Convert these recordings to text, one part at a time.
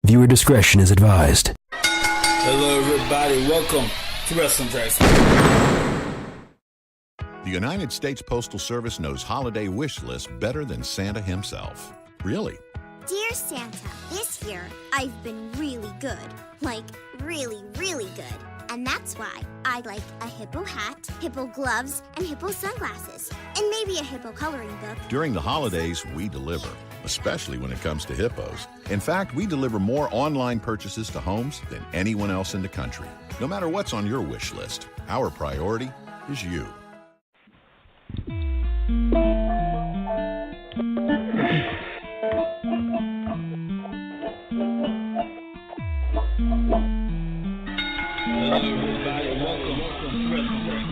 Viewer discretion is advised. Hello, everybody. Welcome to Wrestling Tracks. The United States Postal Service knows holiday wish lists better than Santa himself. Really? Dear Santa, this year I've been really good. Like, really, really good. And that's why I'd like a hippo hat, hippo gloves, and hippo sunglasses. And maybe a hippo coloring book. During the holidays, we deliver, especially when it comes to hippos. In fact, we deliver more online purchases to homes than anyone else in the country. No matter what's on your wish list, our priority is you. Hello, everybody. Welcome to Wrestling Tracks.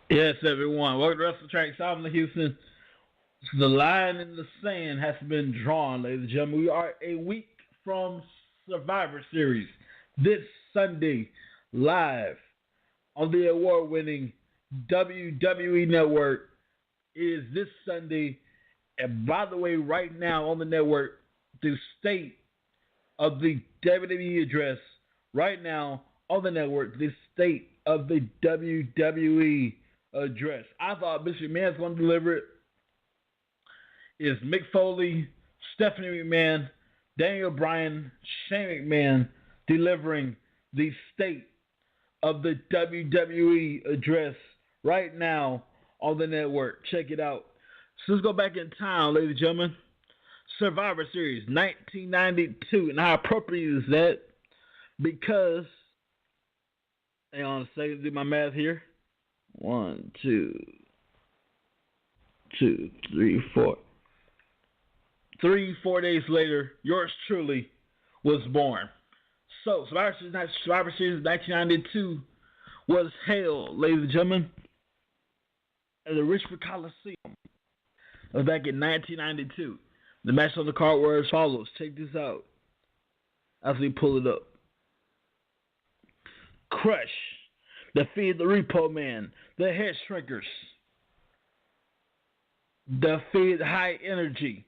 Yes, everyone. Welcome to Wrestling Tracks. I'm Houston. The line in the sand has been drawn, ladies and gentlemen. We are a week from Survivor Series this Sunday, live on the award-winning WWE Network. It is this Sunday, and by the way, right now on the network, the state of the WWE address. Right now on the network, the state of the WWE address. I thought Mr. McMahon's going to deliver it. Is Mick Foley, Stephanie McMahon, Daniel Bryan, Shane McMahon delivering the state of the WWE address right now on the network. Check it out. So let's go back in time, ladies and gentlemen. Survivor Series 1992. And how appropriate is that? Because, hang on a second, do my math here. 1, 2, 3, 4. 4 days later, yours truly was born. So, Survivor Series 1992 was held, ladies and gentlemen, at the Richmond Coliseum. That was back in 1992. The match on the card were as follows. Check this out as we pull it up. Crush defeated the Repo Man, the Head Shrinkers. Defeated High Energy,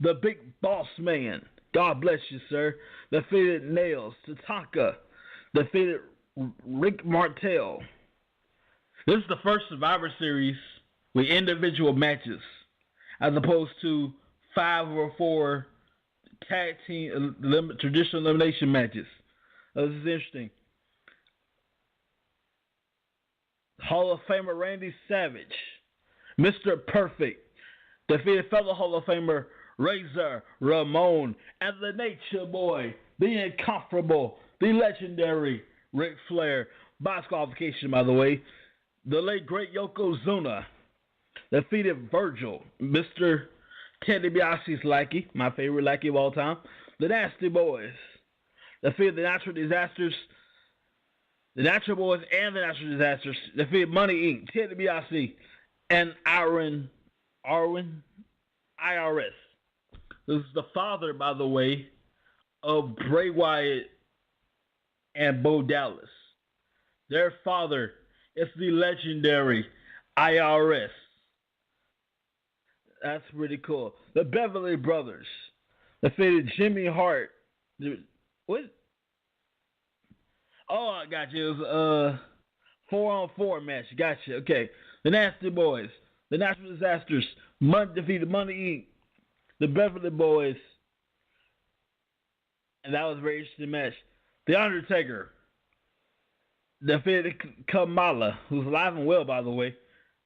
the Big Boss Man. God bless you, sir. Defeated Nails, Tatanka. Defeated Rick Martel. This is the first Survivor Series with individual matches, as opposed to 5 or 4 tag team traditional elimination matches. This is interesting. Hall of Famer Randy Savage, Mr. Perfect, defeated fellow Hall of Famer Razor Ramon, and the Nature Boy, the incomparable, the legendary Ric Flair. By disqualification, by the way. The late great Yokozuna defeated Virgil, Mr. Ted DiBiase's lackey, my favorite lackey of all time. The Nasty Boys defeated the Natural Disasters. The Natural Boys and the Natural Disasters defeated Money Inc., Ted DiBiase, and IRS. This is the father, by the way, of Bray Wyatt and Bo Dallas. Their father is the legendary IRS. That's pretty cool. The Beverly Brothers defeated Jimmy Hart. What? Oh, I got you. It was 4-on-4 match. Gotcha. Okay. The Nasty Boys, the Natural Disasters, defeated Money Inc., the Beverly Boys, and that was a very interesting match. The Undertaker defeated Kamala, who's alive and well, by the way.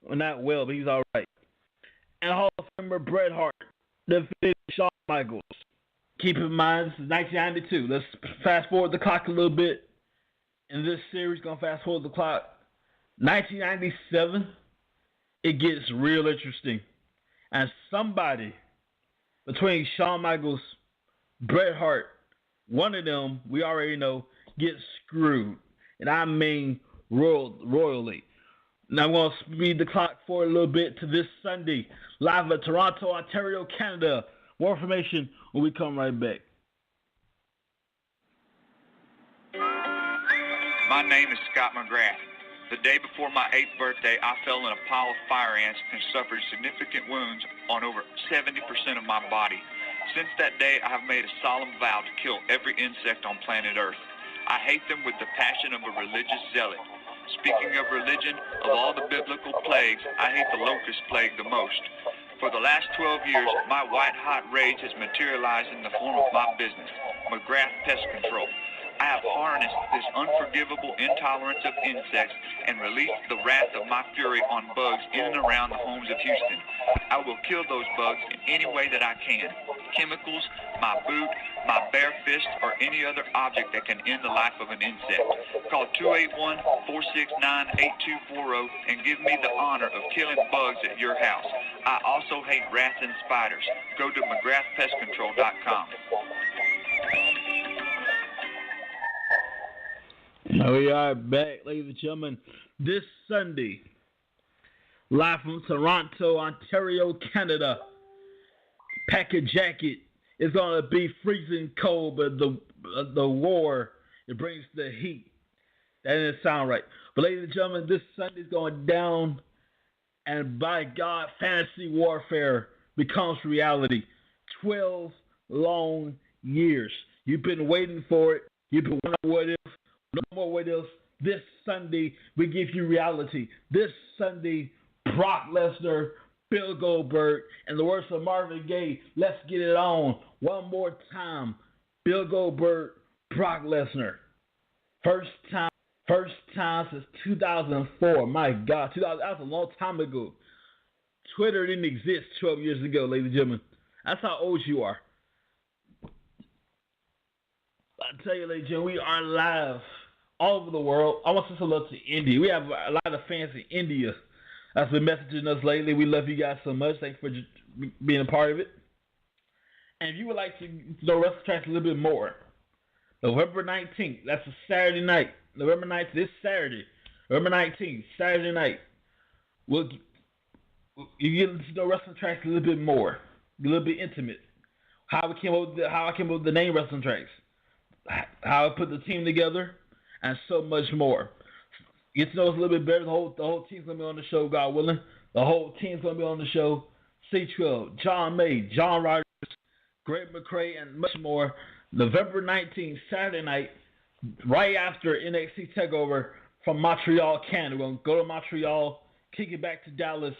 Well, not well, but he's all right. And Hall of Famer Bret Hart defeated Shawn Michaels. Keep in mind, this is 1992. Let's fast forward the clock a little bit. In this series, going to fast forward the clock. 1997, it gets real interesting. And somebody between Shawn Michaels, Bret Hart, one of them, we already know, gets screwed. And I mean royally. Now I'm going to speed the clock forward a little bit to this Sunday, live at Toronto, Ontario, Canada. More information when we come right back. My name is Scott McGrath. The day before my 8th birthday, I fell in a pile of fire ants and suffered significant wounds on over 70% of my body. Since that day, I have made a solemn vow to kill every insect on planet Earth. I hate them with the passion of a religious zealot. Speaking of religion, of all the biblical plagues, I hate the locust plague the most. For the last 12 years, my white-hot rage has materialized in the form of my business, McGrath Pest Control. I have harnessed this unforgivable intolerance of insects and released the wrath of my fury on bugs in and around the homes of Houston. I will kill those bugs in any way that I can. Chemicals, my boot, my bare fist, or any other object that can end the life of an insect. Call 281-469-8240 and give me the honor of killing bugs at your house. I also hate rats and spiders. Go to McGrathPestControl.com. We are back, ladies and gentlemen, this Sunday, live from Toronto, Ontario, Canada. Pack a jacket. It's going to be freezing cold, but the war, it brings the heat. That didn't sound right. But ladies and gentlemen, this Sunday is going down, and by God, fantasy warfare becomes reality. 12 long years. You've been waiting for it. You've been wondering what if. No more what else. This Sunday, we give you reality. This Sunday, Brock Lesnar, Bill Goldberg, and the words of Marvin Gaye, let's get it on. One more time. Bill Goldberg, Brock Lesnar. First time since 2004. My God, that was a long time ago. Twitter didn't exist 12 years ago, ladies and gentlemen. That's how old you are. I tell you, ladies and gentlemen, we are live all over the world. I want to say hello to India. We have a lot of fans in India that's been messaging us lately. We love you guys so much. Thanks for being a part of it. And if you would like to know Wrestle Tracks a little bit more, November 19th, that's a Saturday night. November 19th, this Saturday. November 19th, Saturday night. You get to know Wrestling Tracks a little bit more, a little bit intimate. How I came up with the name Wrestling Tracks, how I put the team together, and so much more. Get to know us a little bit better. The whole team's going to be on the show, God willing. The whole team's going to be on the show. C12, John May, John Rogers, Greg McCrae, and much more. November 19th, Saturday night, right after NXT TakeOver from Montreal, Canada. We're going to go to Montreal, kick it back to Dallas,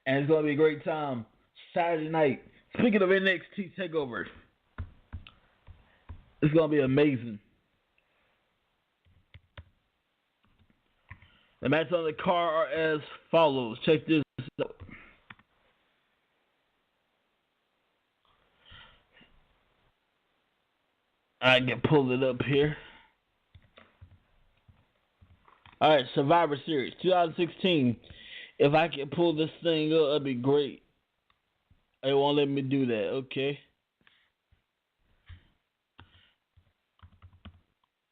and it's going to be a great time. Saturday night. Speaking of NXT TakeOver, it's going to be amazing. The matches on the card are as follows. Check this out. I can pull it up here. All right, Survivor Series 2016. If I can pull this thing up, that'd be great. It won't let me do that. Okay.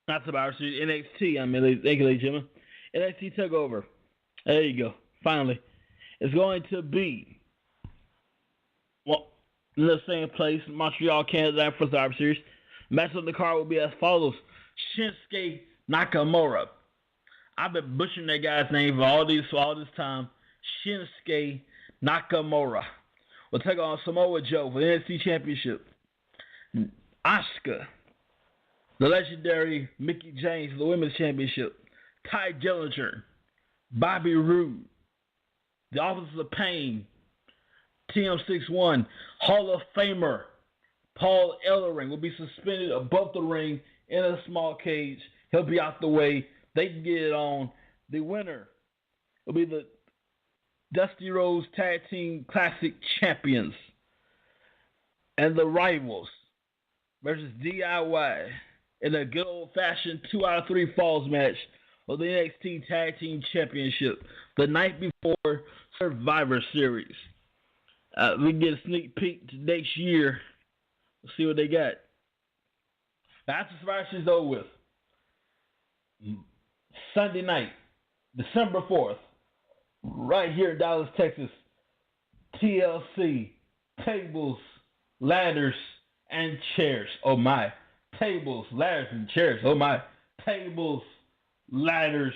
Not Survivor Series, NXT. Thank you, ladies and gentlemen. NXT TakeOver. There you go. Finally. It's going to be in the same place, Montreal, Canada, for Survivor Series. Match on the card will be as follows. Shinsuke Nakamura. I've been butchering that guy's name for all this time. Shinsuke Nakamura will take on Samoa Joe for the NXT Championship. Asuka, the legendary Mickie James for the Women's Championship. Ty Dillinger Bobby Roode, the Officers of Pain, TM61, Hall of Famer Paul Ellering will be suspended above the ring in a small cage. He'll be out the way. They can get it on. The winner will be the Dusty Rhodes Tag Team Classic Champions and the Rivals versus DIY in a good old-fashioned 2 out of 3 falls match of the NXT Tag Team Championship the night before Survivor Series. We can get a sneak peek to next year. We'll see what they got. After Survivor Series is over with, Sunday night, December 4th, right here in Dallas, Texas, TLC, tables, ladders, and chairs. Oh my. Tables, ladders, and chairs. Oh my. Tables, ladders,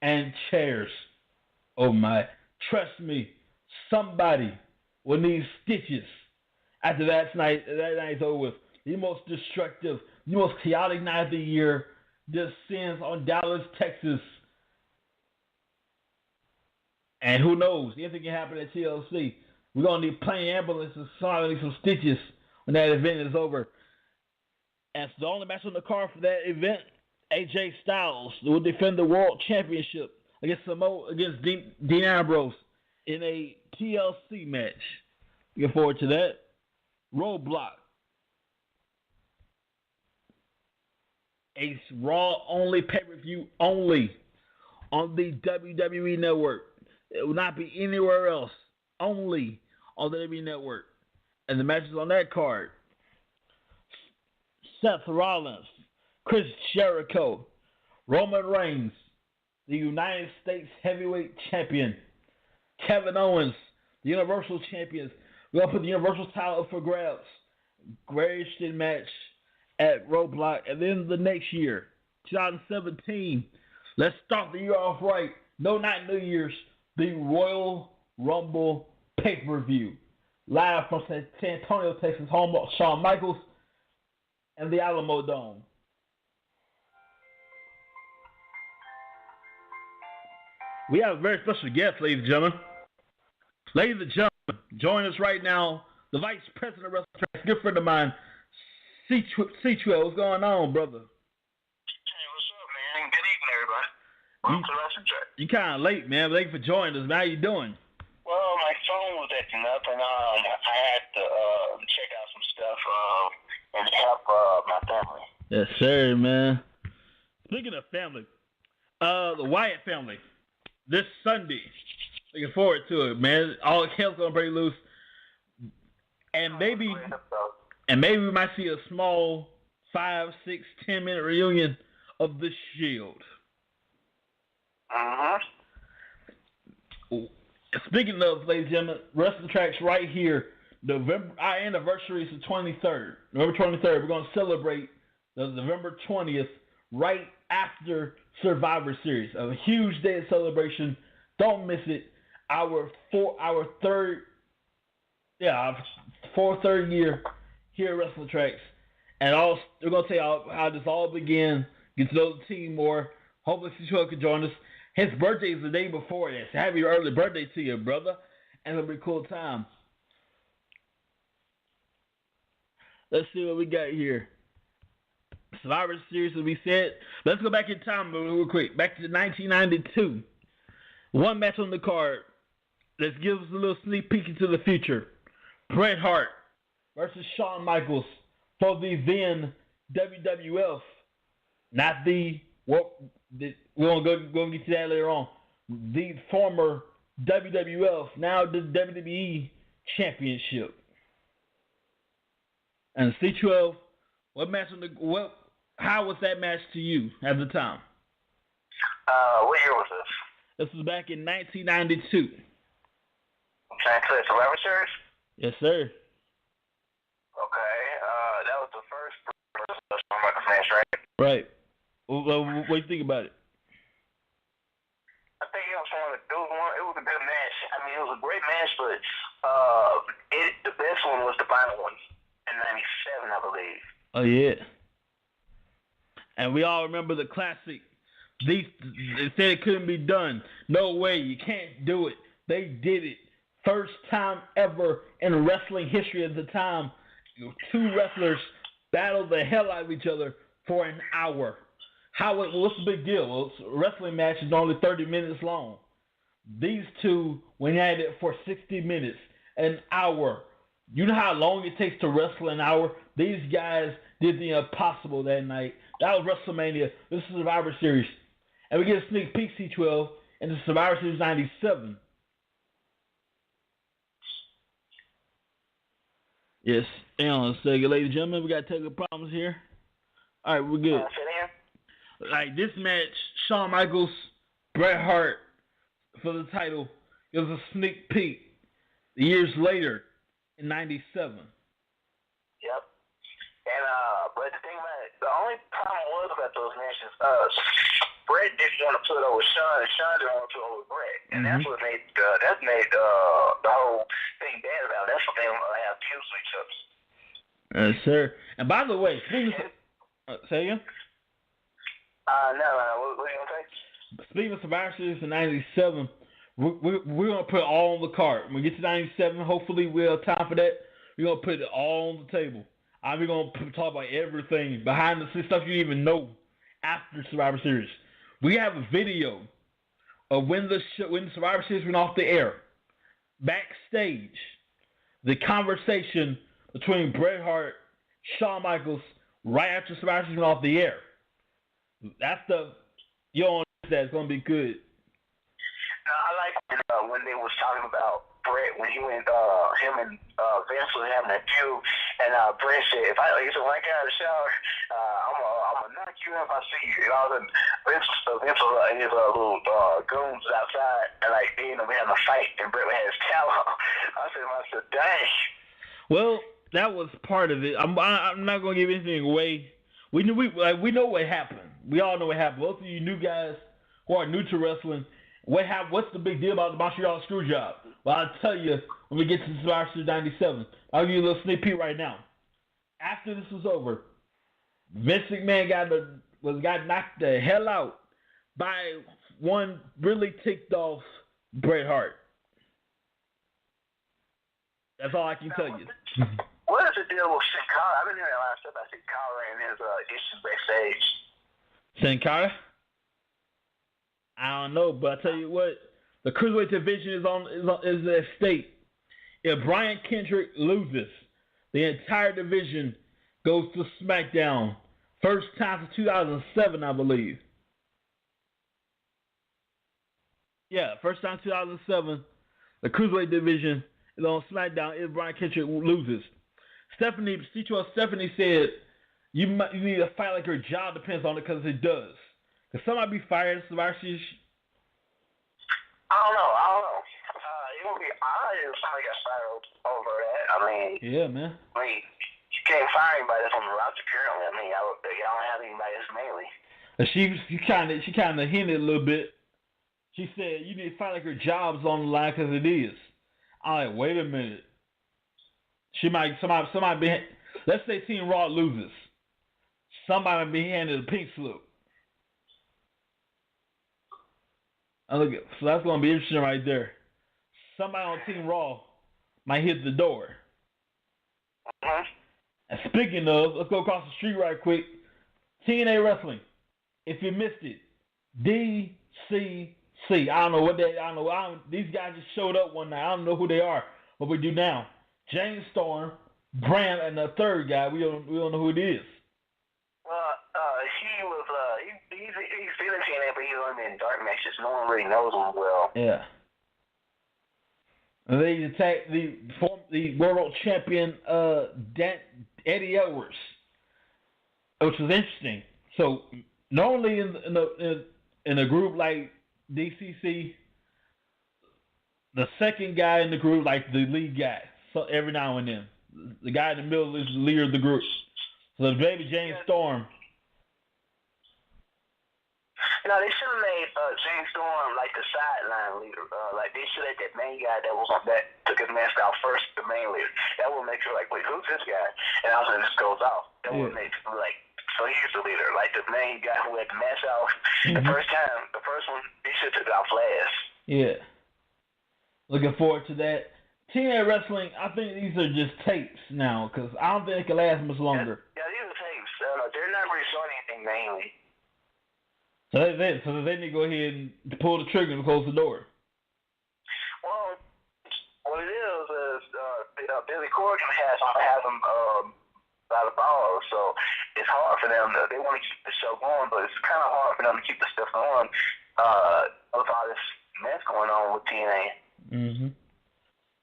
and chairs. Oh my. Trust me, somebody will need stitches after that night's over with. The most destructive, the most chaotic night of the year descends on Dallas, Texas. And who knows? Anything can happen at TLC. We're going to need plane ambulances, some stitches when that event is over. And the only match on the card for that event, AJ Styles will defend the World Championship against Dean Ambrose in a TLC match. Looking forward to that. Roadblock. A Raw-only pay-per-view only on the WWE Network. It will not be anywhere else. Only on the WWE Network. And the matches on that card: Seth Rollins, Chris Jericho, Roman Reigns, the United States Heavyweight Champion, Kevin Owens, the Universal Champions. We're going to put the Universal title up for grabs. Great interesting match at Roadblock. And then the next year, 2017, let's start the year off right. No, not New Year's. The Royal Rumble pay-per-view. Live from San Antonio, Texas, home of Shawn Michaels and the Alamo Dome. We have a very special guest, ladies and gentlemen. Ladies and gentlemen, join us right now, the Vice President of WrestleTrack, good friend of mine, C-Trail. What's going on, brother? Hey, what's up, man? Good evening, everybody. Welcome to WrestleTrack. You kind of late, man. Thank you for joining us, man. How you doing? Well, my phone was acting up, and I had to check out some stuff and help my family. Yes, sir, man. Speaking of family, the Wyatt family, this Sunday. Looking forward to it, man. All hell's gonna break loose, and maybe we might see a small 5, 6, 10-minute reunion of the Shield. Speaking of, ladies and gentlemen, WrestleTrack's right here. Our anniversary is the 23rd. November 23rd. We're gonna celebrate the November 20th right after Survivor Series. A huge day of celebration. Don't miss it. Our third year here at WrestleTracks, and we're gonna tell you how this all began. Get to know the team more. Hopefully, C-12 can join us. His birthday is the day before this. Happy early birthday to you, brother, and it'll be a cool time. Let's see what we got here. Survivor Series, as we said. Let's go back in time real quick. Back to 1992. One match on the card. Let's give us a little sneak peek into the future. Bret Hart versus Shawn Michaels for the then WWF. Not the, we're going to get to that later on. The former WWF, now the WWE Championship. And C12, how was that match to you at the time? What year was this? This was back in 1992. Trying to Survivor Series? Yes, sir. Okay, that was the first Shawn Michaels match, right? Right. What do you think about it? I think it was a good match. I mean, it was a great match, but the best one was the final one in '97, I believe. Oh yeah. And we all remember the classic They said it couldn't be done. No way, you can't do it. They did it. First time ever in wrestling history at the time, two wrestlers battled the hell out of each other for an hour. What's the big deal? Well, a wrestling match is only 30 minutes long. These two went at it for 60 minutes, an hour. You know how long it takes to wrestle an hour? These guys did the impossible that night. That was WrestleMania. This is Survivor Series. And we get a sneak peek, C12, into Survivor Series 97. Yes, hang on a second, ladies and gentlemen. We got technical problems here. All right, we're good. Like this match, Shawn Michaels, Bret Hart for the title. It was a sneak peek years later in 97. Yep. And but the thing about it, the only problem was about those matches, Bret didn't want to put over Shawn, and Shawn didn't want to put over Bret, and that's what made the whole thing bad about it. That's what they have feuds with each other. Yes, sir. And by the way, speaking of, say again. No. What are you gonna say? Speaking of Survivor Series in '97, we're gonna put it all on the card. When we get to '97, hopefully we'll have time for that. We're gonna put it all on the table. We're gonna talk about everything behind the scenes stuff you didn't even know after Survivor Series. We have a video of when the Survivor Series went off the air, backstage, the conversation between Bret Hart, Shawn Michaels, right after Survivor Series went off the air. That's you don't understand that. It's gonna be good. I like when they was talking about Bret when he went, him and Vince was having a feud, and Bret said, "If I get out of the shower, I'm gonna knock you out if I see you." And all the Vince and his little goons outside, and like we having a fight, and Bret had his towel on. I said, "Dang." Well, that was part of it. I'm not gonna give anything away. We know what happened. We all know what happened. Most of you new guys who are new to wrestling, what's the big deal about the Montreal Screwjob? Well, I'll tell you when we get to Survivor Series 97. I'll give you a little sneak peek right now. After this was over, Vince McMahon got knocked the hell out by one really ticked off Bret Hart. That's all I can tell you. What is the deal with Sin Cara? I've been hearing a lot of stuff about Sin Cara and his issues backstage. Sin Cara? I don't know, but I tell you what, the cruiserweight division is at stake. If Brian Kendrick loses, the entire division goes to SmackDown. First time since 2007, I believe. Yeah, first time 2007, the cruiserweight division is on SmackDown if Brian Kendrick loses. Stephanie said, you need to fight like your job depends on it, because it does. Could somebody be fired at Survivor Series? I don't know. It would be odd if somebody got fired over that. I mean, yeah, man. You can't fire anybody that's on the roster currently. I don't have anybody that's mainly. She kind of hinted a little bit. She said, you need to fight like your job's on the line, because it is. I'm like, wait a minute. Somebody be, let's say Team Raw loses. Somebody might be handed a pink slip. So that's going to be interesting right there. Somebody on Team Raw might hit the door. Uh-huh. And speaking of, let's go across the street right quick. TNA Wrestling. If you missed it, DCC. I don't know. These guys just showed up one night. I don't know who they are. What we do now? James Storm, Bram, and the third guy. We don't know who it is. He's feeling TNA, but he's only in dark matches. No one really knows him well. Yeah. And they attacked the world champion Eddie Edwards, which was interesting. So normally in a group like DCC, the second guy in the group, like the lead guy, so every now and then, the guy in the middle is the leader of the group. So baby James Storm. No, they should have made James Storm like the sideline leader. Like they should have that main guy that took his mask off first, the main leader. That would make you like, wait, who's this guy? And all of a sudden this goes off. That would make people like So he's the leader. Like the main guy who had the match off. The first one, he should have took it off last. Yeah. Looking forward to that. TNA Wrestling, I think these are just tapes now, because I don't think it can last much longer. Yeah, these are tapes. They're not really showing anything mainly. So they need to go ahead and pull the trigger and close the door. Well, what it is Billy Corgan has them by the ball, so it's hard for them. They want to keep the show going, but it's kind of hard for them to keep the stuff going with all this mess going on with TNA. Mm-hmm.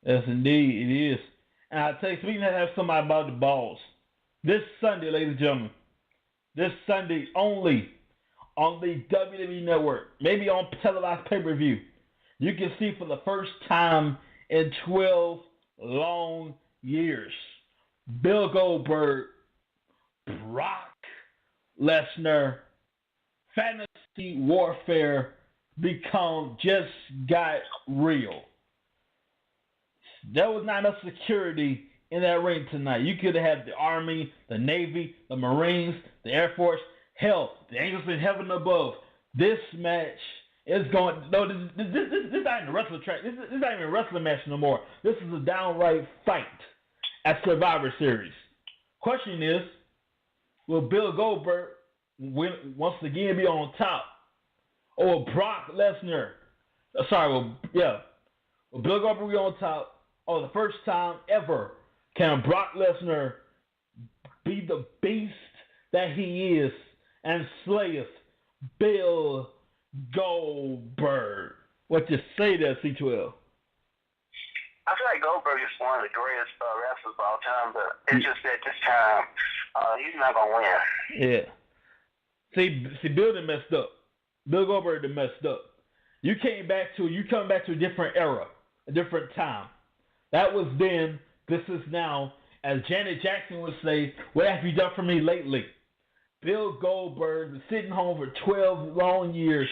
Yes, indeed, it is. And I tell you, speaking of have somebody about the balls, this Sunday, ladies and gentlemen, this Sunday only on the WWE Network, maybe on televised pay-per-view, you can see for the first time in 12 long years, Bill Goldberg, Brock Lesnar, fantasy warfare just got real. There was not enough security in that ring tonight. You could have had the Army, the Navy, the Marines, the Air Force, hell, the angels in heaven above. This match is going. No, this is not even a wrestling track. This is not even a wrestling match no more. This is a downright fight at Survivor Series. Question is, will Bill Goldberg once again be on top, or will Brock Lesnar? Will Bill Goldberg be on top? Or the first time ever can Brock Lesnar be the beast that he is and slayeth Bill Goldberg? What you say there, C12? I feel like Goldberg is one of the greatest wrestlers of all time, but it's just that this time he's not gonna win. Yeah. See, Bill done messed up. Bill Goldberg done messed up. You come back to a different era, a different time. That was then. This is now. As Janet Jackson would say, what have you done for me lately? Bill Goldberg was sitting home for 12 long years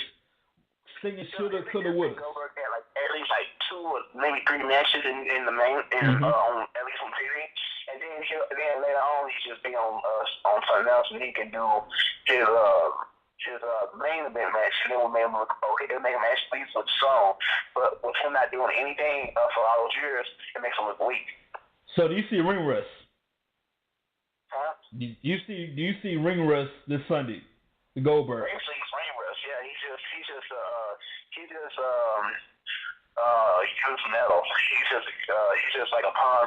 singing shoulda, coulda, woulda. Goldberg had at least 2 or maybe 3 matches in the main, on at least on TV. And then later on, he just be on something else, and he can do his main event match. And then we'll make him look okay. It'll make him actually with the song. But with him not doing anything for all those years, it makes him look weak. So do you see ring rust? Huh? Do you see ring rust this Sunday? The Goldberg. Ring rust, yeah. He's just using metal. He's just like a pawn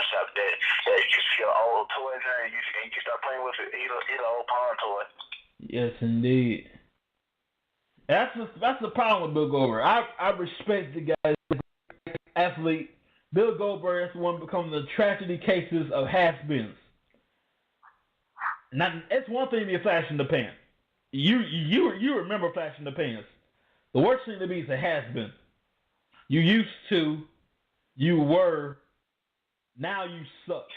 shop that you see an old toy there and you start playing with it. He's an old pawn toy. Yes, indeed. That's the problem with Bill Goldberg. I respect the guy, athlete. Bill Goldberg is the one becoming the tragedy cases of has-beens. Now, it's one thing to be a flash in the pan. You remember flash in the pans. The worst thing to be is a has-been. You used to, you were, now you suck.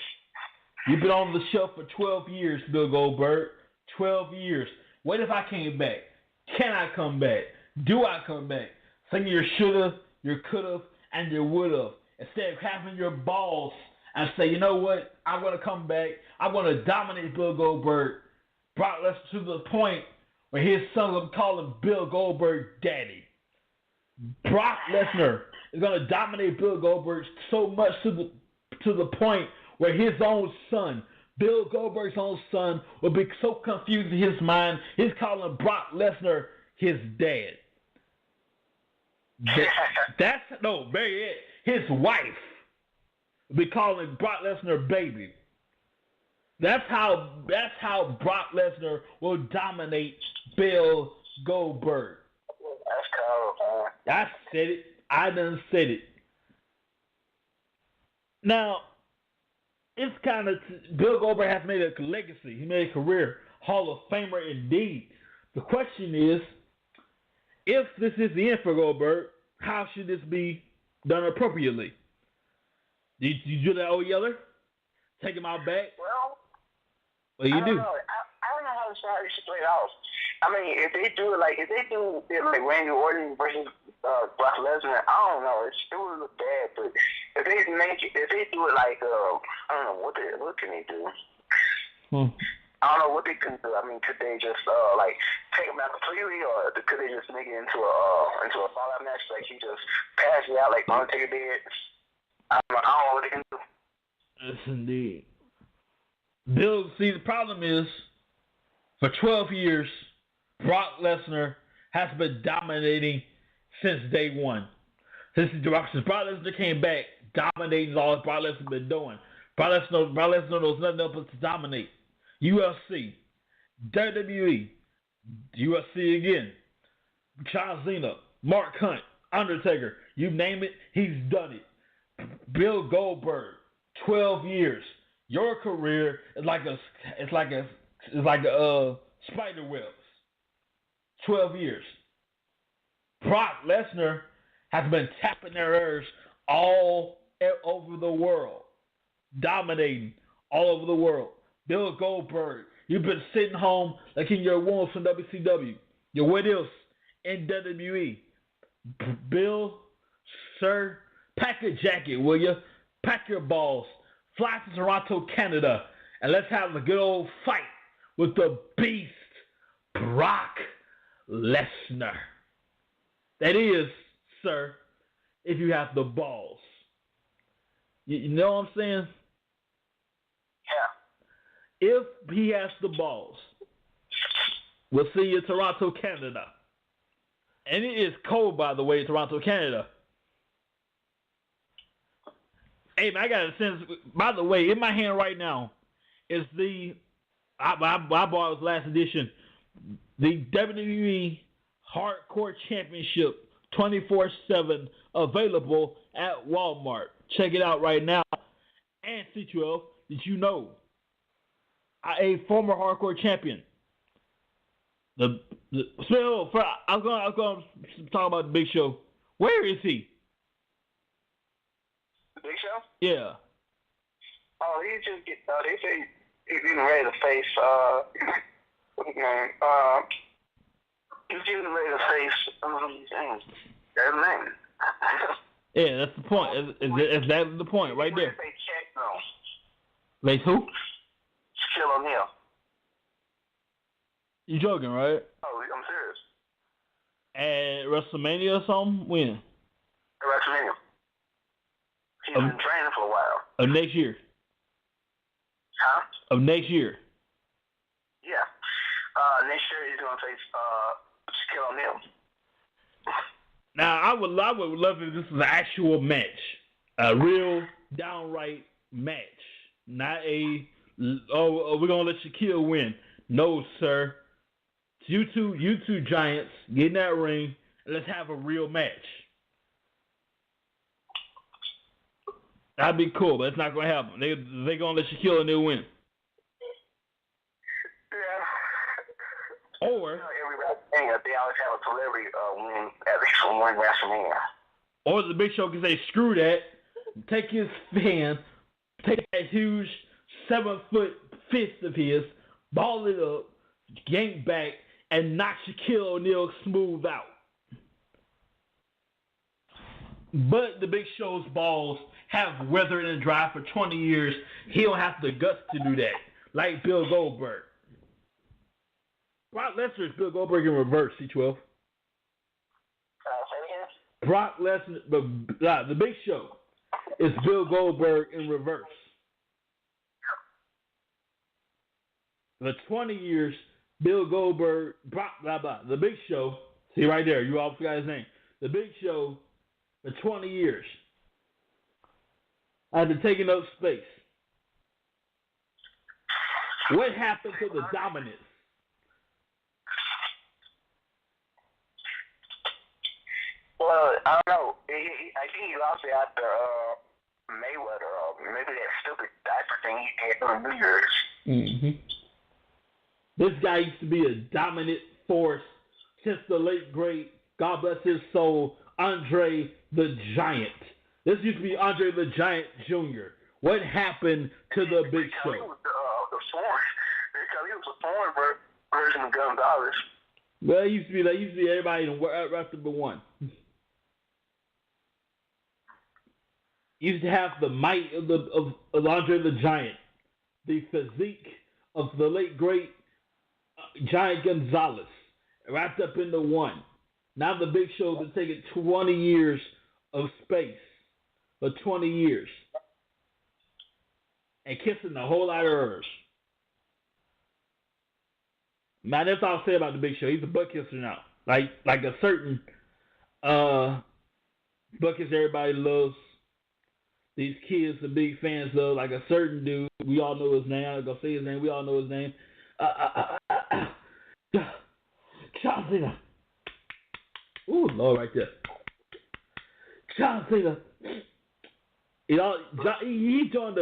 You've been on the shelf for 12 years, Bill Goldberg. 12 years. What if I came back? Can I come back? Do I come back? Sing your shoulda, your coulda, and your woulda. Instead of having your balls and say, you know what? I'm going to come back. I'm going to dominate Bill Goldberg. Brock Lesnar to the point where his son will call him Bill Goldberg Daddy. Brock Lesnar is going to dominate Bill Goldberg so much to the point where his own son, Bill Goldberg's own son, will be so confused in his mind, he's calling Brock Lesnar his dad. His wife will be calling Brock Lesnar baby. That's how Brock Lesnar will dominate Bill Goldberg. That's cool, man. I said it. I done said it. Now, it's kind of, Bill Goldberg has made a legacy. He made a career. Hall of Famer indeed. The question is, if this is the end for Goldberg, how should this be done appropriately? Did you do that old Yeller? Take him out back? Well, what do you do? I don't know how you should play it off. I mean, if they do it like Randy Orton versus Brock Lesnar, I don't know. It would look bad, but if they do it like I don't know what can they do? I don't know what they can do. I mean, could they just like take him out completely, or could they just make it into a fallout match? Like he just pass me out like Undertaker did. I don't know what they can do. Yes, indeed. Bill, see, the problem is, for 12 years, Brock Lesnar has been dominating since day one. Since Brock Lesnar came back, dominating all Brock Lesnar been doing. Brock Lesnar knows nothing else but to dominate. UFC, WWE, UFC again, John Cena, Mark Hunt, Undertaker, you name it, he's done it. Bill Goldberg, 12 years. Your career is like a spider webs. 12 years. Brock Lesnar has been tapping their ears all over the world, dominating all over the world. Bill Goldberg, you've been sitting home like in your wounds from WCW. Your what else in WWE? Bill, sir, pack a jacket, will you? Pack your balls. Fly to Toronto, Canada, and let's have a good old fight with the beast, Brock Lesnar. That is, sir, if you have the balls. You know what I'm saying? Yeah. If he has the balls, we'll see you in Toronto, Canada. And it is cold, by the way, in Toronto, Canada. Hey, man, I got a sense. By the way, in my hand right now is I bought it last edition, the WWE Hardcore Championship 24/7 available at Walmart. Check it out right now. And C12, did you know a former Hardcore champion? I was going to talk about the Big Show. Where is he? Big Show? Yeah. Oh, he just get. They say he's getting ready to face. What's his name? He's getting ready to face. Their name. Yeah, that's the point. Is that the point right there? They check though. Like who? Shaquille O'Neal. You joking, right? Oh, I'm serious. At WrestleMania or something? When? At WrestleMania. He's been training for a while. Of next year. Huh? Of next year. Yeah. Next year he's gonna face Shaquille O'Neal. Now I would love if this was an actual match, a real downright match, not a we're gonna let Shaquille win. No, sir. You two giants, get in that ring and let's have a real match. That'd be cool, but it's not gonna happen. They gonna let Shaquille O'Neal win. Yeah. Or every WrestleMania they always have a celebrity win at least from one WrestleMania. Or the Big Show can say, screw that, take his fan, take that huge 7-foot fist of his, ball it up, yank back, and knock Shaquille O'Neal smooth out. But the Big Show's balls have weathered and dry for 20 years. He don't have the guts to do that, like Bill Goldberg. Brock Lesnar is Bill Goldberg in reverse, C12. Brock Lesnar, the Big Show is Bill Goldberg in reverse. For 20 years, Bill Goldberg, Brock, blah, blah. The Big Show, see right there, you all forgot his name. The Big Show, for 20 years, I've been taking up space. What happened to the dominance? Well, I don't know. I think he lost it after Mayweather, or maybe that stupid diaper thing he did on New Year's. Mm-hmm. This guy used to be a dominant force since the late great, God bless his soul, Andre the Giant. This used to be Andre the Giant Jr. What happened to the Big Show? He was the foreign version of Gonzalez. Well, it used to be everybody in wrestling but one. Used to have the might of Andre the Giant, the physique of the late great Giant Gonzalez, wrapped up into one. Now the Big Show to take it 20 years of space, for 20 years, and kissing a whole lot of herbs. Man, that's all I'll say about the Big Show. He's a butt kisser now. Like a certain butt kisser everybody loves. These kids are big fans of, like a certain dude. We all know his name. I'm not going to say his name. We all know his name. John Cena. Ooh, Lord, right there. John Cena. He joined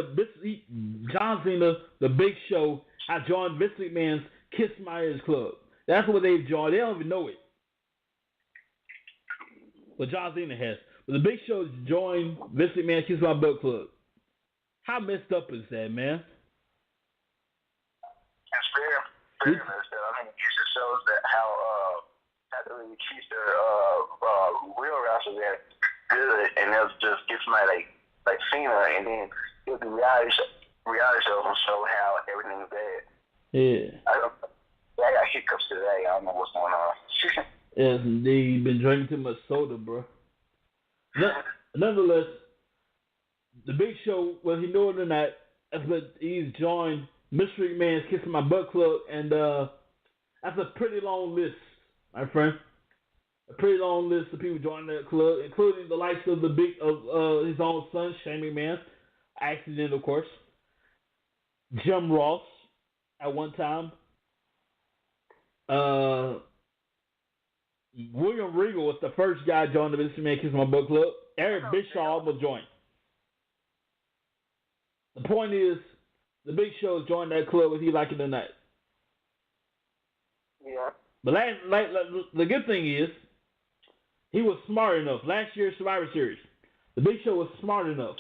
John Cena, the Big Show. I joined Vince McMahon's Kiss My Ears Club. That's what they've joined. They don't even know it. But John Cena has. But the Big Show joined Vince McMahon's Kiss My Butt Club. How messed up is that, man? It's very messed up. I mean, it just shows that how they really treat their real wrestlers that good, and they'll just get somebody like Cena, and then he'll do reality shows and show how everything's bad. Yeah. I got hiccups today. I don't know what's going on. Yes, indeed. You've been drinking too much soda, bro. Nonetheless, the Big Show, whether he knew it or not, that's what he's joined Mr. McMahon's Kissing My Butt Club, and that's a pretty long list, my friend. A pretty long list of people joining that club, including the likes of his own son, Shane McMahon, accident, of course. Jim Ross, at one time. William Regal was the first guy joined the Mr. McMahon Kissing My Butt Club. Eric Bischoff almost joined. The point is, the Big Show joined that club whether he like it or not. Yeah. But the good thing is, he was smart enough. Last year's Survivor Series, the Big Show was smart enough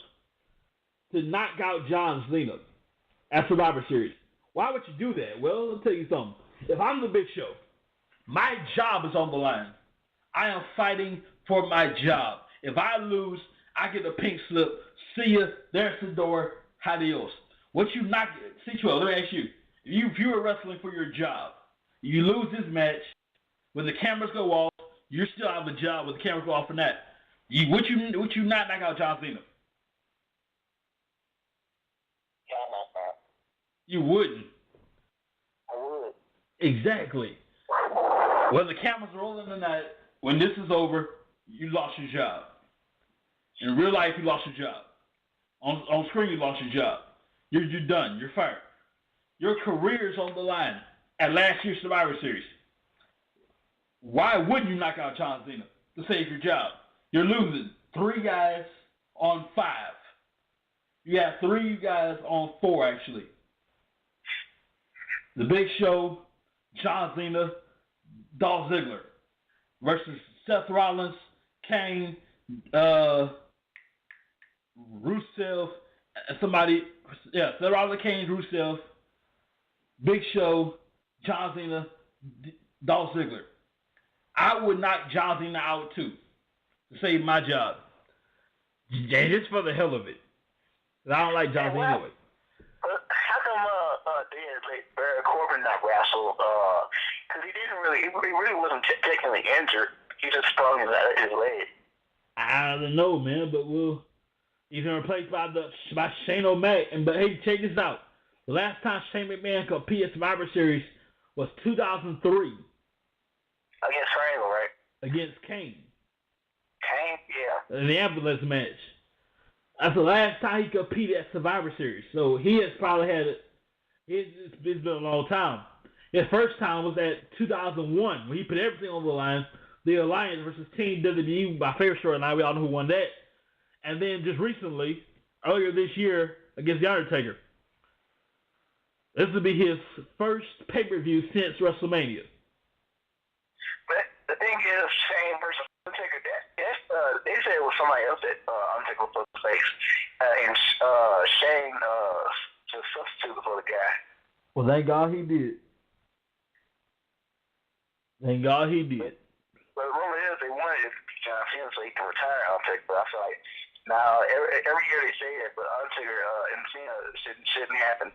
to knock out John Cena at Survivor Series. Why would you do that? Well, I'll tell you something. If I'm the Big Show, my job is on the line. I am fighting for my job. If I lose, I get a pink slip. See ya. There's the door. Adios. What you knock? C12, let me ask you. If you were wrestling for your job, you lose this match, when the cameras go off, you're still out of a job when the cameras go off for that. Would you not knock out John Cena? Yeah, I'm not that. You wouldn't. I would. Exactly. When the cameras are rolling tonight, when this is over, you lost your job. In real life, you lost your job. On screen, you lost your job. You're done. You're fired. Your career is on the line at last year's Survivor Series. Why wouldn't you knock out John Cena to save your job? You're losing 3 guys on 5. You have 3 guys on 4, actually. The Big Show, John Cena, Dolph Ziggler versus Seth Rollins, Kane, Rusev, Seth Rollins, Kane, Rusev, Big Show, John Cena, Dolph Ziggler. I would knock John Cena out too to save my job. And just for the hell of it. I don't like John Cena anyway. How come they let Baron Corbin not wrestle? Because he really wasn't technically injured. He just sprung his leg. I don't know, man, but he's been replaced by Shane O'Mac. But hey, check this out. The last time Shane McMahon competed at Survivor Series was 2003. Against Triangle, right? Against Kane. Kane, yeah. In the ambulance match. That's the last time he competed at Survivor Series. So he has probably had it. It's been a long time. His first time was at 2001 when he put everything on the line. The Alliance versus Team WWE, my favorite storyline. We all know who won that. And then just recently, earlier this year, against The Undertaker. This will be his first pay-per-view since WrestleMania. But the thing is, Shane versus Undertaker, they said it was somebody else that Undertaker was supposed to face. And Shane just substituted for the guy. Well, thank God he did. Thank God he did. But the rumor is they wanted John Cena so he can retire Undertaker. But I feel like now every year they say that, but Undertaker and Cena shouldn't happen.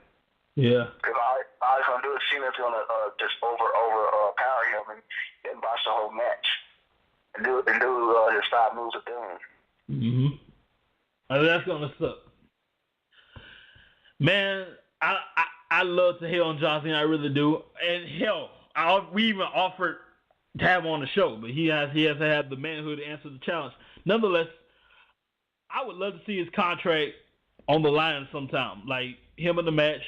Yeah. Because all he's gonna do is Cena's gonna just power him and botch the whole match and do his 5 moves of doom. Mm-hmm. That's gonna suck. Man, I love to hate on John Cena, I really do. And hell, we even offered to have him on the show, but he has to have the manhood to answer the challenge. Nonetheless, I would love to see his contract on the line sometime. Like him in the match,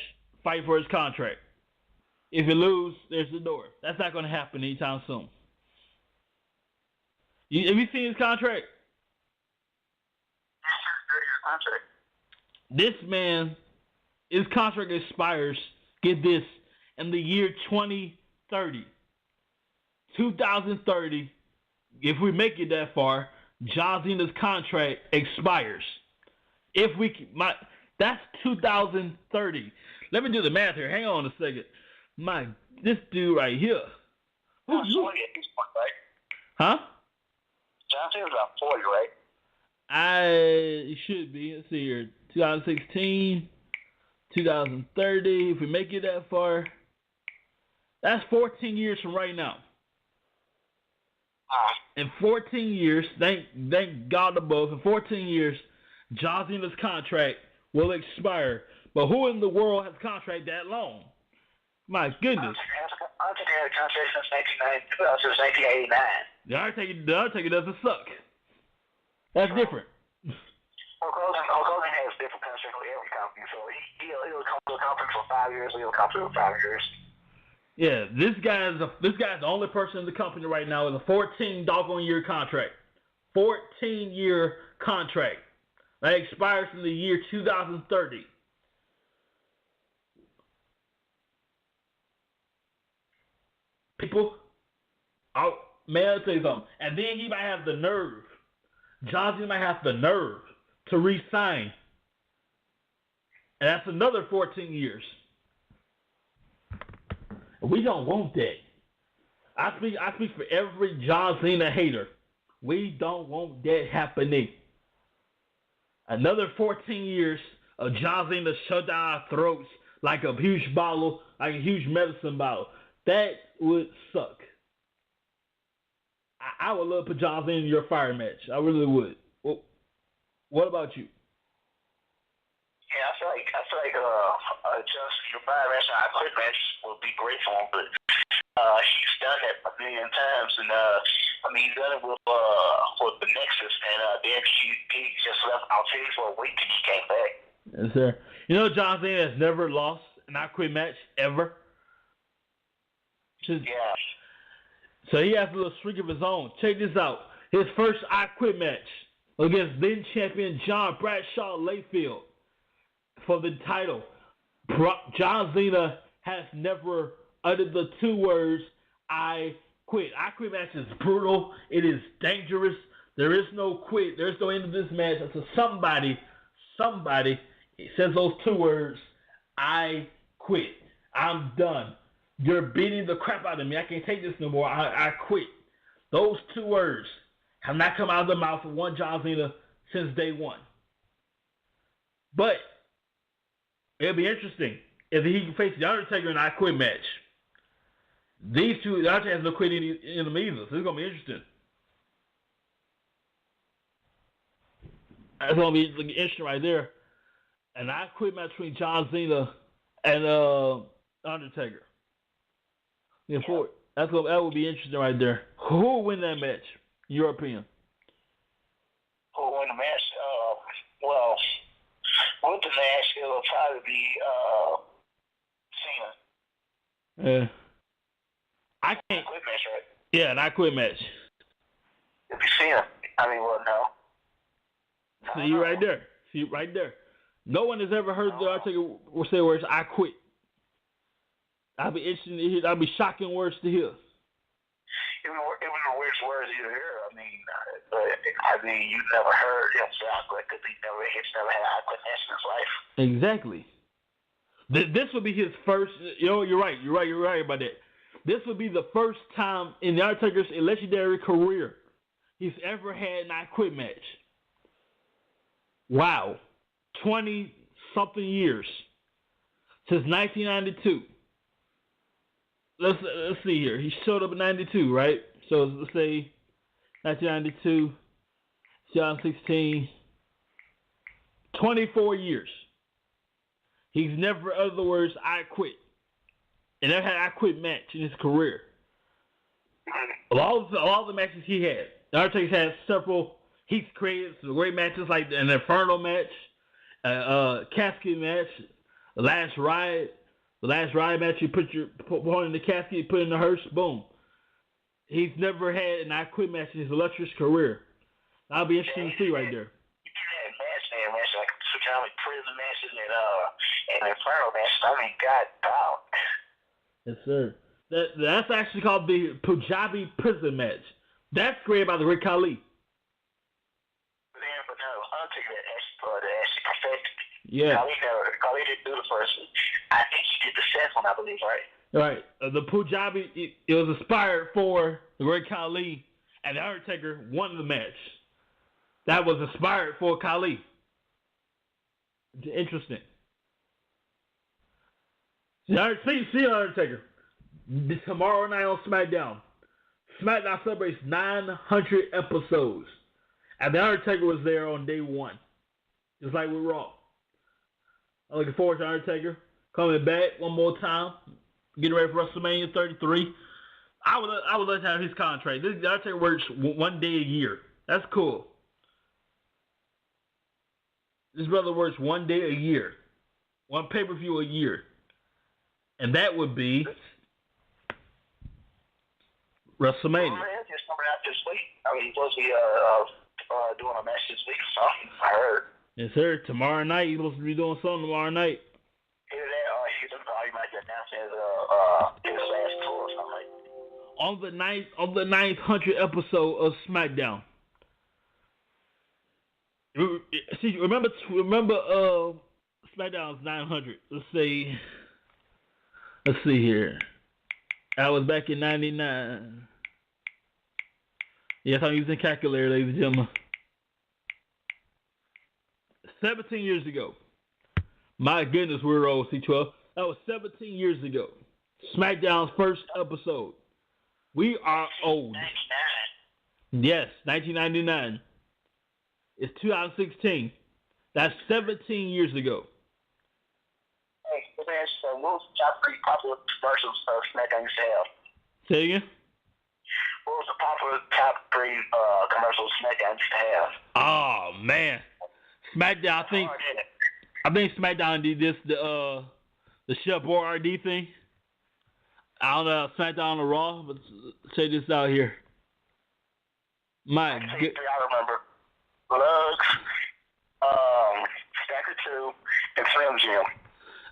fight for his contract. If you lose, there's the door. That's not gonna happen anytime soon. Have you seen his contract? This man, his contract expires, get this, in the year 2030. 2030, if we make it that far, John Cena's contract expires. That's 2030. Let me do the math here. Hang on a second. This dude right here. John Cena at this point, right? Huh? John Cena's about 40, right? It should be. Let's see here. 2016, 2030. If we make it that far, that's 14 years from right now. In 14 years, thank God above, in 14 years, John Cena's contract will expire. But who in the world has a contract that long? My goodness. Undertaker had a contract since 1989. The Undertaker doesn't suck. That's different. Hulk Hogan has different contracts with every company, so he'll come to a company for 5 years, he'll come to 5 years. Yeah, this guy's the only person in the company right now with a 14-year contract. 14-year contract. That expires in the year 2030. People, I'll tell you something. And then he might have the nerve. John Cena might have the nerve to re-sign. And that's another 14 years. We don't want that. I speak for every John Cena hater. We don't want that happening. Another 14 years of John Cena shut down our throats like a huge bottle, like a huge medicine bottle. That would suck. I would love to put John Cena in your fire match. I really would. Well, what about you? Yeah, I feel like just your fire match, I quit match would be great for him, but he's done that a million times, and he's done it with the Nexus, and then he just left. I'll tell you for a week, and he came back. Yes, sir. You know, John Cena has never lost an I Quit match ever. Yeah. So he has a little streak of his own. Check this out. His first I Quit match against then champion John Bradshaw Layfield for the title. John Cena has never uttered the 2 words, I quit. I Quit match is brutal. It is dangerous. There is no quit. There's no end of this match until somebody says those 2 words, I quit. I'm done. You're beating the crap out of me. I can't take this no more. I quit. Those 2 words have not come out of the mouth of one John Cena since day one. But it'll be interesting if he can face The Undertaker in an I Quit match. These two, The Undertaker has no quit in them either, so it's going to be interesting. That's going to be interesting right there. An I Quit match between John Cena and Undertaker. Yeah, that would be interesting right there. Who will win that match, in your opinion? Who will win the match? Well, with the match, it'll probably be Cena. Yeah. I can't. Quit match, right? Yeah, an I Quit match. It'll be Cena. Well, no. See you right there. No one has ever heard the Undertaker say words, I quit. I'd be interested to hear. That'd be shocking words to hear. Even the worst words you hear. You never heard him say I quit because he's never had I quit match in his life. Exactly. This would be his first. You're right about that. This would be the first time in the Undertaker's legendary career he's ever had an I Quit match. Wow, 20-something years. since 1992. Let's see here. He showed up in 92, right? So let's say 1992, 2016, 24 years. He's never, in other words, I quit. And never had an I quit match in his career. Of all the matches he had, The Undertaker's had several. He's created some great matches like an Inferno match, casket match, the last ride match. You put one in the casket, you put it in the hearse, boom. He's never had an I quit match in his illustrious career. That'll be interesting to see right there. He had match like some prison matches and Inferno matches. I mean, God, dog. Yes, sir. That's actually called the Punjabi prison match. That's created by the Great Khali. But no, Undertaker actually perfected it. Yeah. Khali didn't do the first one. I think he did the second one, I believe, right? Right. The Punjabi, it was inspired for the Great Khali, and the Undertaker won the match. That was inspired for Khali. Interesting. See Undertaker. Tomorrow night on SmackDown. SmackDown celebrates 900 episodes. And the Undertaker was there on day one. Just like with Raw. I'm looking forward to Undertaker coming back one more time. Getting ready for WrestleMania 33. I would love to have his contract. The Undertaker works one day a year. That's cool. This brother works one day a year. One pay-per-view a year. And that would be WrestleMania. Just coming out this week. I mean, he's supposed to be doing a match this week or something, I heard. Yes, sir. Tomorrow night. He's supposed to be doing something tomorrow night. Either that or he might announce his last tour or something like that. On the 900th episode of SmackDown. See, remember SmackDown's 900. Let's see here. I was back in 99. Yes, I'm using a calculator, ladies and gentlemen. 17 years ago. My goodness, we're old, C12. That was 17 years ago. SmackDown's first episode. We are old. 99. Yes, 1999. It's 2016. That's 17 years ago. Hey, let me ask you, what was the top 3 popular commercials SmackDown used to have? Say again? What was the popular top 3 commercials SmackDown used to have? Oh man, SmackDown. I think SmackDown did this the Chef Boyardee thing. I don't know SmackDown or Raw, but check this out here. My good. I remember. Lugs, Stacker 2, and Slim Jim.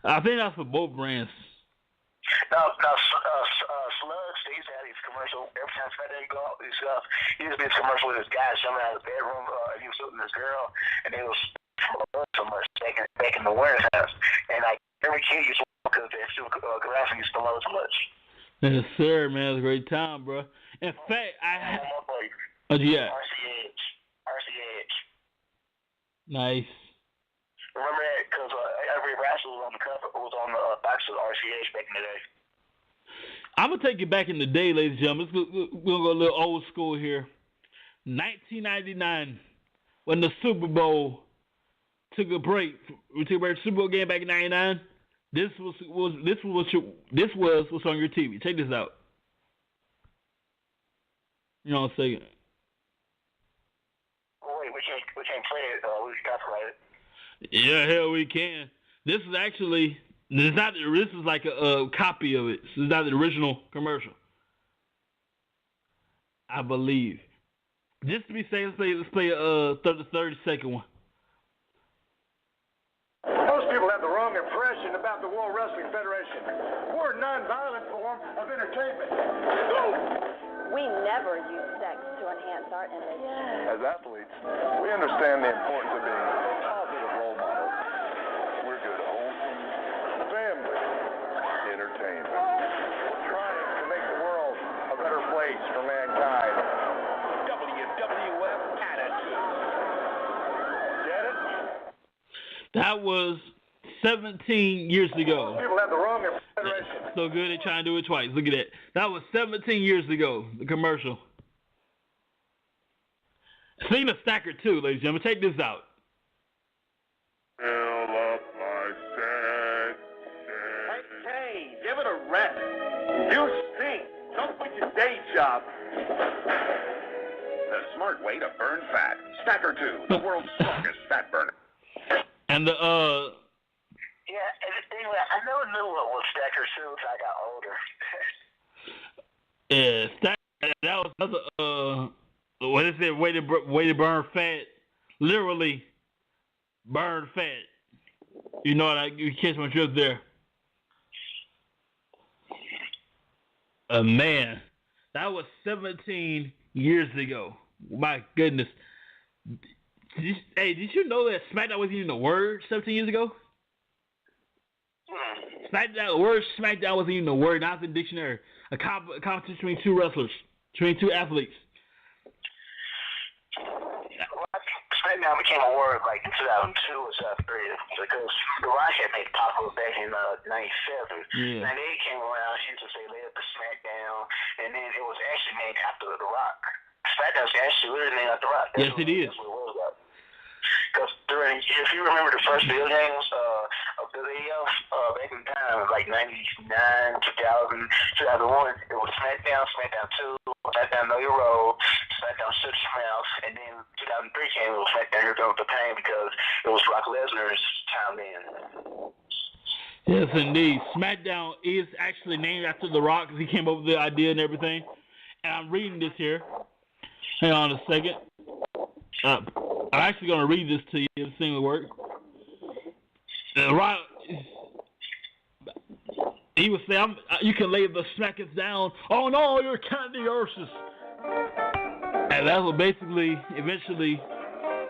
I think that's for both brands. No, Slugs, he used to have his commercial. Every time SmackDown go out, he used to be his commercial with his guys jumping out of the bedroom. He was shooting this girl, and they was so much back in the winter times. And like every kid used to because they graphic used to love so much. Yes, sir, man. It was a great time, bro. In fact, yeah. RC Edge. Nice. Remember that? Because every wrestler was on the cover, was on the box of RC Edge back in the day. I'm going to take you back in the day, ladies and gentlemen. We're going to go a little old school here. 1999, when the Super Bowl took a break. We took a break. Super Bowl game back in 99. This was what's on your TV. Check this out. You know what I'm saying? Wait, we can't play it. We copyright it. Yeah, hell, we can. This is like a copy of it. This is not the original commercial. I believe. Just to be safe, let's play a 30-second one. Most people have the wrong impression about the World Wrestling Federation. We're a non-violent form of entertainment. We never use sex to enhance our image. As athletes, we understand the importance of being positive role models. We're good, wholesome, family entertainment. We're trying to make the world a better place for mankind. WWF attitude. Get it? That was 17 years ago. People have the wrong impression. So good they trying to do it twice. Look at that. That was 17 years ago, the commercial. Speaking of Stacker 2, ladies and gentlemen, take this out. Fill up my sack. Hey, give it a rest. You stink. Don't quit your day job. The smart way to burn fat. Stacker 2, the world's strongest fat burner. And the Yeah, and anyway, I never knew what was Stacker Shoes until I got older. yeah, Stacker, that was another what is it? Way to burn fat. Literally burn fat. You know what? You catch my drift there. Man, that was 17 years ago. My goodness. Did you know that SmackDown wasn't even a word 17 years ago? The word SmackDown wasn't even a word, not in the dictionary. A competition between two wrestlers, between two athletes. SmackDown became a word like in 2002 or 2003 because The Rock had made it popular back in 97. Yeah. 98 came around, he used to say led the SmackDown, and then it was actually named after The Rock. SmackDown's actually really named after The Rock. Yes, it is. Because if you remember the first video games of the video back in time, like 99, 2000, 2001, it was SmackDown, SmackDown 2, SmackDown Know Your Role, SmackDown Shut Your Mouth, and then 2003 came, it was SmackDown Here Comes the Pain because it was Brock Lesnar's time then. Yes, indeed. SmackDown is actually named after The Rock because he came up with the idea and everything. And I'm reading this here. Hang on a second. I'm actually going to read this to you. This thing will work. The Rock, he would say, you can lay the smackers down on all your candy horses. And that was basically, eventually,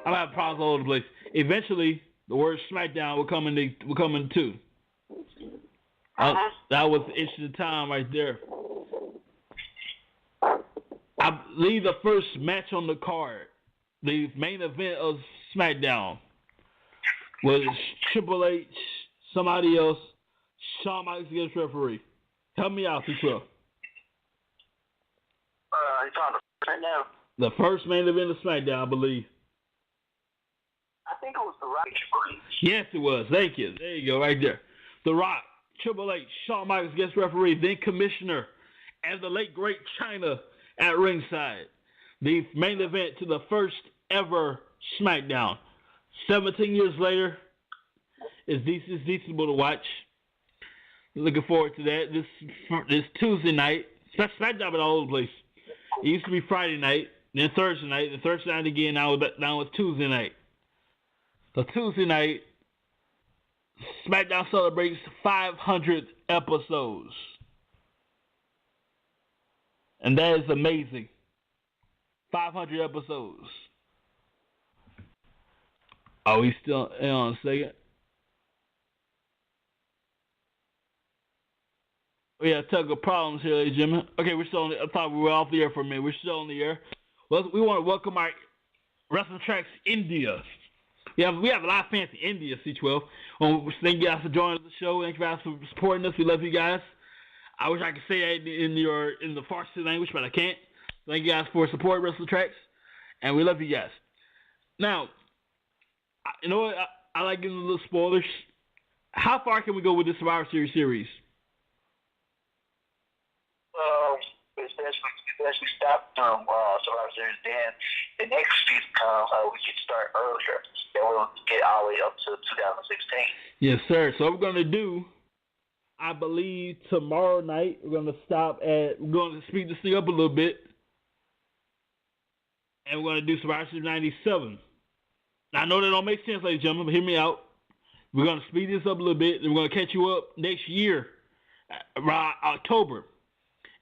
I'm having problems all over the place. Eventually, the word SmackDown will come in two. That was the interesting time right there. I believe the first match on the card, the main event of SmackDown, was Triple H, somebody else, Shawn Michaels against referee. Help me out, C12. You talking right now? The first main event of SmackDown, I believe. I think it was The Rock. Yes, it was. Thank you. There you go, right there. The Rock, Triple H, Shawn Michaels against referee, then commissioner, and the late great Chyna at ringside. The main event to the first ever SmackDown. 17 years later, it's decent to watch. Looking forward to that. This Tuesday night, SmackDown been all over the place. It used to be Friday night, then Thursday night, then Thursday night again. Now it's Tuesday night. So Tuesday night, SmackDown celebrates 500 episodes. And that is amazing. 500 episodes. Oh, we still, hang on a second. We have technical problems here, ladies and gentlemen. Okay, we're still on the, I thought we were off the air for a minute. We're still on the air. Well, we want to welcome our Wrestling Tracks India. We have a lot of fans in India, C12. Thank you guys for joining the show. Thank you guys for supporting us. We love you guys. I wish I could say that in the Farsi language, but I can't. Thank you guys for supporting Wrestling Tracks, and we love you guys. Now, you know what? I like giving a little spoilers. How far can we go with this Survivor series? As we stop Survivor Series, then the next season comes, we can start earlier. Then we'll get all the way up to 2016. Yes, sir. So what we're going to do, I believe tomorrow night, we're going to speed this thing up a little bit. And we're going to do Survivor Series 97. Now, I know that don't make sense, ladies and gentlemen, but hear me out. We're going to speed this up a little bit, and we're going to catch you up next year, around October.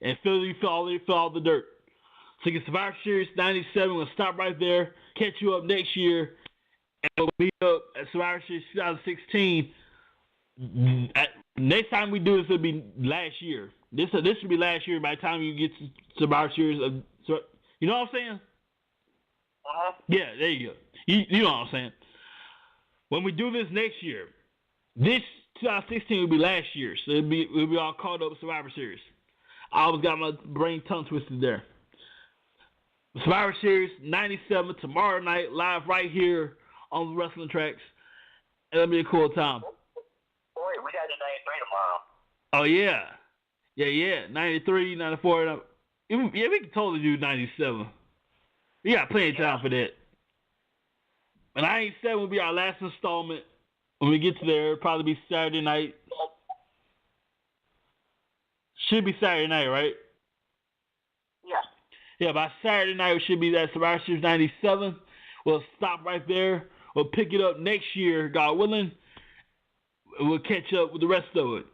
And fill all the dirt. So you get Survivor Series 97. We're going to stop right there, catch you up next year, and we'll meet up at Survivor Series 2016. Next time we do this, it'll be last year. This should be last year by the time you get to Survivor Series. You know what I'm saying? Uh-huh. Yeah, there you go. You know what I'm saying. When we do this next year, This 2016 will be last year, so we'll be all caught up with Survivor Series. I always got my brain tongue twisted there. Survivor Series 97 tomorrow night, live right here on the Wrestling Tracks. It'll be a cool time. Boy, we got the 93 tomorrow. Oh, yeah. Yeah. 93, 94. Yeah, we can totally do 97. We got plenty of time for that. And 97 will be our last installment. When we get to there, it'll probably be Saturday night. Should be Saturday night, right? Yeah. Yeah, by Saturday night, it should be that Survivor Series 97. We'll stop right there. We'll pick it up next year, God willing. We'll catch up with the rest of it.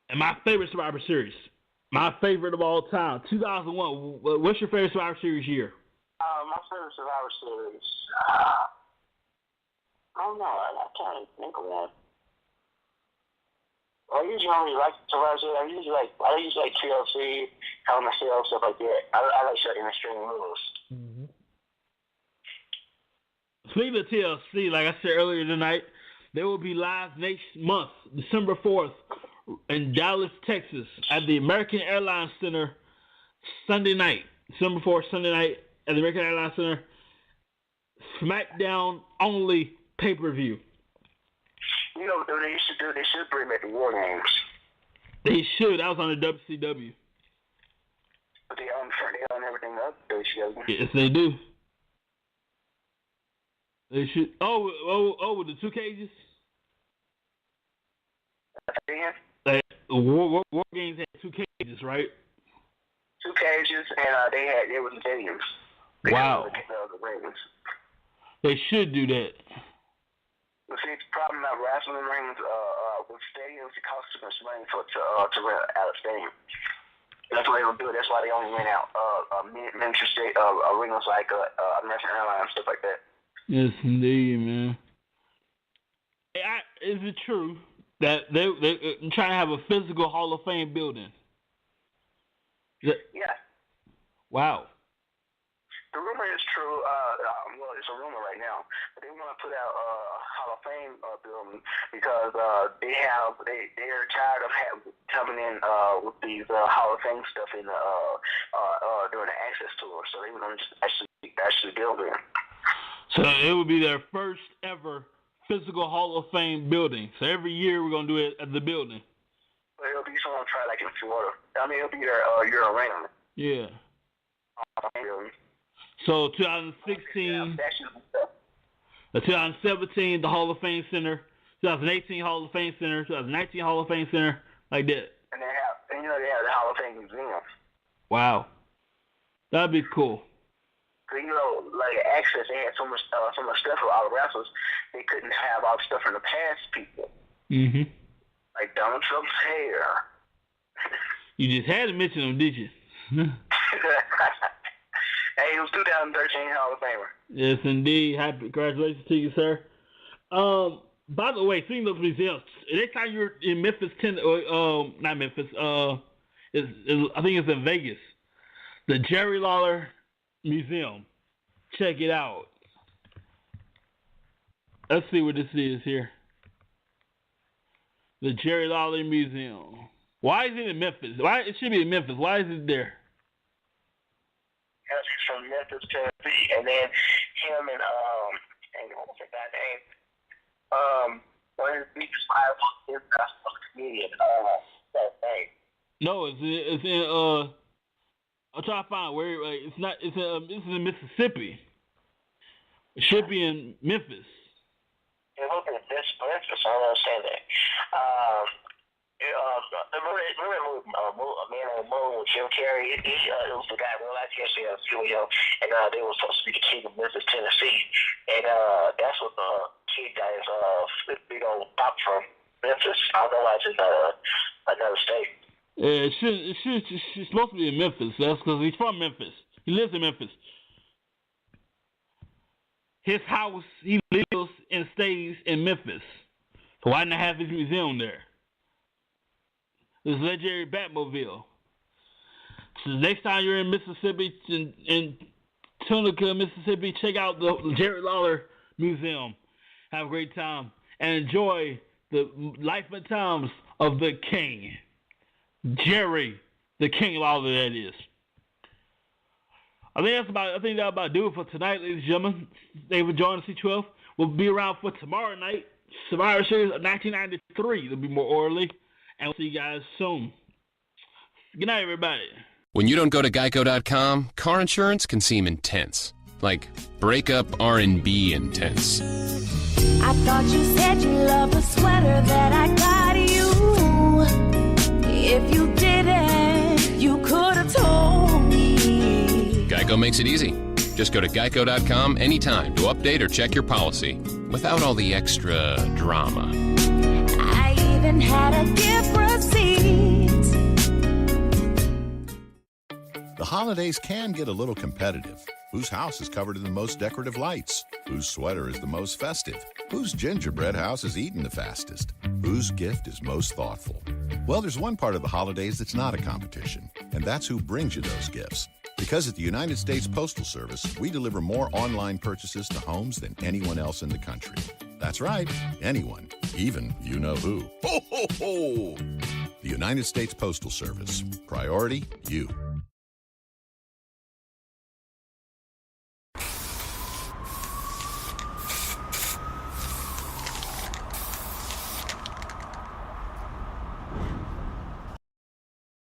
And my favorite Survivor Series, my favorite of all time, 2001. What's your favorite Survivor Series year? My favorite Survivor Series. I don't know. I can't think of that. I usually only like Survivor Series. I usually like TLC, Hell in a Cell, stuff like that. I like certain extreme rules. Mm-hmm. Speaking of TLC, like I said earlier tonight, they will be live next month, December 4th, in Dallas, Texas, at the American Airlines Center, Sunday night. December 4th, Sunday night, at the American Airlines Center. SmackDown only pay-per-view. You know what they should do? They should bring back the War Games. They should. That was on the WCW. But they own everything up. WCW. Yes, they do. They should. Oh, with the 2 cages? Again? War Games had 2 cages, right? 2 cages, and they were stadiums. Wow. The rings. They should do that. But see, the problem about wrestling rings with stadiums, it costs too much money to rent out a stadium. That's why they don't do it. That's why they only rent out miniature arenas like American Airlines, stuff like that. Yes, indeed, man. Is it true that they're trying to have a physical Hall of Fame building? Yeah. Wow. The rumor is true. Well, it's a rumor right now, but they want to put out a Hall of Fame building because they're tired of coming in with these Hall of Fame stuff in during the access tour. So they want to just actually build it. So it will be their first ever physical Hall of Fame building. So every year we're gonna do it at the building. But it'll be someone try like in Florida. I mean, it'll be their year round. Yeah. So 2016, 2017, the Hall of Fame Center, 2018 Hall of Fame Center, 2019 Hall of Fame Center, like that. And they have the Hall of Fame Museum. Wow, that'd be cool. Cause like Access, they had so much stuff for all the wrestlers. They couldn't have all the stuff from the past people. Mhm. Like Donald Trump's hair. You just had to mention them, did you? Hey, it was 2013 Hall of Famer. Yes, indeed. Happy congratulations to you, sir. By the way, speaking of museums, next time you're in Memphis, not Memphis. I think it's in Vegas. The Jerry Lawler Museum. Check it out. Let's see what this is here. The Jerry Lawler Museum. Why is it in Memphis? Why it should be in Memphis? Why is it there? Because he's from Memphis, Tennessee, and then him and what was that guy's name? One of his biggest rivals is a comedian. That name. No, it's in I'm trying to find where it's not. It's in Mississippi. It should be in Memphis. You're looking at this Memphis. I don't understand that. Remember Man on the Moon with Jim Carrey? It was the guy real life yesterday, and they were supposed to be the king of Memphis, Tennessee, and that's what the kid guy is big old pop from Memphis. I don't know why it's in another state. Yeah, it's supposed to be in Memphis. That's because he's from Memphis. He lives in Memphis. His house, he lives and stays in Memphis. So why not have his museum there? This legendary Batmobile. So next time you're in Mississippi, in Tunica, Mississippi, check out the Jerry Lawler Museum. Have a great time. and enjoy the life and times of the king, Jerry, the King Lawler, that is. I think that's about do it for tonight, ladies and gentlemen. They were joining C12. We'll be around for tomorrow night, Survivor Series of 1993. It'll be more orderly, and we'll see you guys soon. Good night, everybody. When you don't go to Geico.com, car insurance can seem intense. Like breakup R&B intense. I thought you said you loved the sweater that I got you. If you didn't, you could have told me. Geico makes it easy. Just go to Geico.com anytime to update or check your policy without all the extra drama. I even had a gift receipt. The holidays can get a little competitive. Whose house is covered in the most decorative lights? Whose sweater is the most festive? Whose gingerbread house is eaten the fastest? Whose gift is most thoughtful? Well, there's one part of the holidays that's not a competition, and that's who brings you those gifts. Because at the United States Postal Service, we deliver more online purchases to homes than anyone else in the country. That's right, anyone, even you know who. Ho, ho, ho! The United States Postal Service. Priority, you.